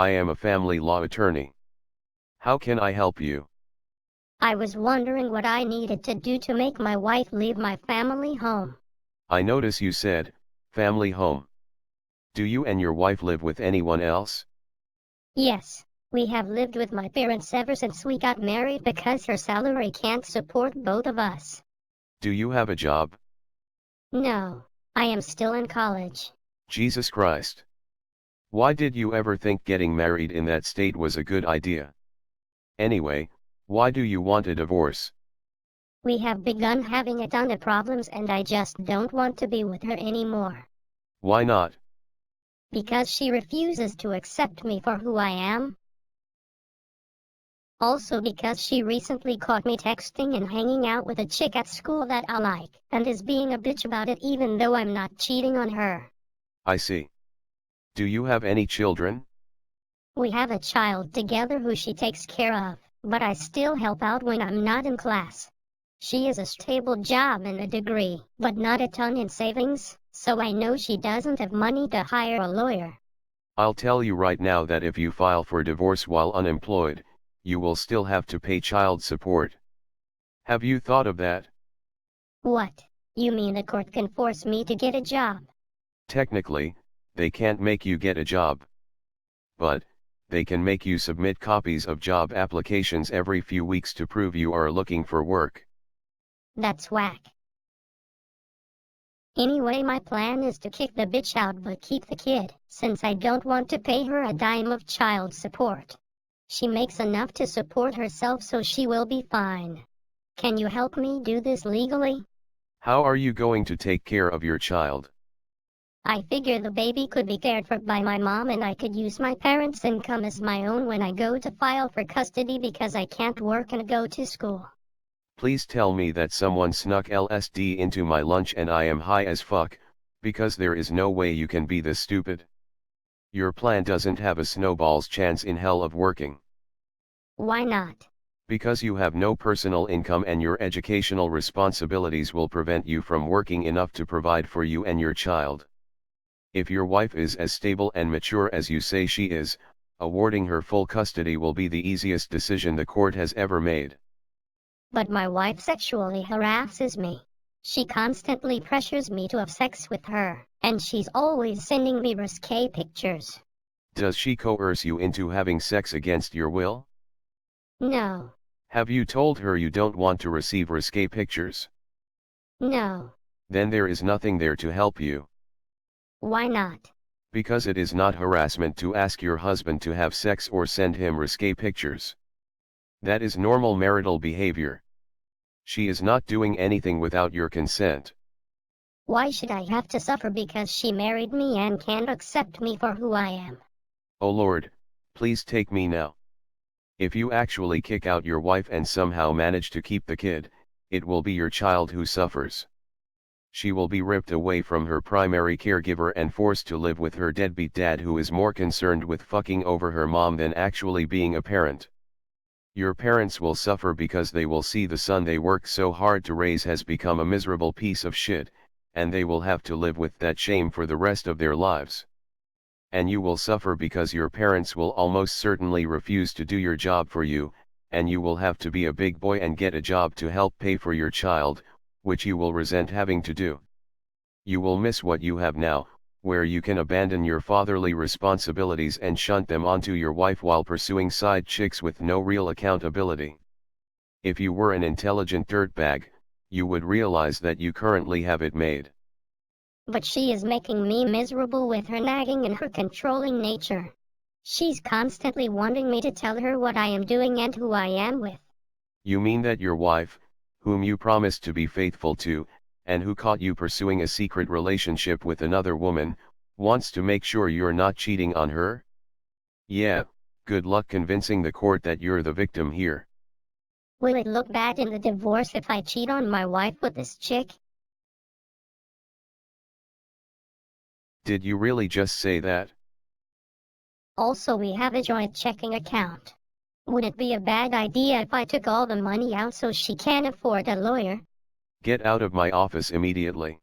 I am a family law attorney. How can I help you? I was wondering what I needed to do to make my wife leave my family home. I notice you said, family home. Do you and your wife live with anyone else? Yes, we have lived with my parents ever since we got married because her salary can't support both of us. Do you have a job? No, I am still in college. Jesus Christ. Why did you ever think getting married in that state was a good idea? Anyway, why do you want a divorce? We have begun having a ton of problems and I just don't want to be with her anymore. Why not? Because she refuses to accept me for who I am. Also because she recently caught me texting and hanging out with a chick at school that I like, and is being a bitch about it even though I'm not cheating on her. I see. Do you have any children? We have a child together who she takes care of, but I still help out when I'm not in class. She has a stable job and a degree, but not a ton in savings, so I know she doesn't have money to hire a lawyer. I'll tell you right now that if you file for divorce while unemployed, you will still have to pay child support. Have you thought of that? What? You mean the court can force me to get a job? Technically, they can't make you get a job. But, they can make you submit copies of job applications every few weeks to prove you are looking for work. That's whack. Anyway, my plan is to kick the bitch out but keep the kid, since I don't want to pay her a dime of child support. She makes enough to support herself, so she will be fine. Can you help me do this legally? How are you going to take care of your child? I figure the baby could be cared for by my mom and I could use my parents' income as my own when I go to file for custody because I can't work and go to school. Please tell me that someone snuck LSD into my lunch and I am high as fuck, because there is no way you can be this stupid. Your plan doesn't have a snowball's chance in hell of working. Why not? Because you have no personal income and your educational responsibilities will prevent you from working enough to provide for you and your child. If your wife is as stable and mature as you say she is, awarding her full custody will be the easiest decision the court has ever made. But my wife sexually harasses me. She constantly pressures me to have sex with her, and she's always sending me risque pictures. Does she coerce you into having sex against your will? No. Have you told her you don't want to receive risque pictures? No. Then there is nothing there to help you. Why not? Because it is not harassment to ask your husband to have sex or send him risque pictures. That is normal marital behavior. She is not doing anything without your consent. Why should I have to suffer because she married me and can't accept me for who I am? Oh Lord, please take me now. If you actually kick out your wife and somehow manage to keep the kid, it will be your child who suffers. She will be ripped away from her primary caregiver and forced to live with her deadbeat dad who is more concerned with fucking over her mom than actually being a parent. Your parents will suffer because they will see the son they worked so hard to raise has become a miserable piece of shit, and they will have to live with that shame for the rest of their lives. And you will suffer because your parents will almost certainly refuse to do your job for you, and you will have to be a big boy and get a job to help pay for your child, which you will resent having to do. You will miss what you have now, where you can abandon your fatherly responsibilities and shunt them onto your wife while pursuing side chicks with no real accountability. If you were an intelligent dirtbag, you would realize that you currently have it made. But she is making me miserable with her nagging and her controlling nature. She's constantly wanting me to tell her what I am doing and who I am with. You mean that your wife, whom you promised to be faithful to, and who caught you pursuing a secret relationship with another woman, wants to make sure you're not cheating on her? Yeah, good luck convincing the court that you're the victim here. Will it look bad in the divorce if I cheat on my wife with this chick? Did you really just say that? Also, we have a joint checking account. Would it be a bad idea if I took all the money out so she can't afford a lawyer? Get out of my office immediately.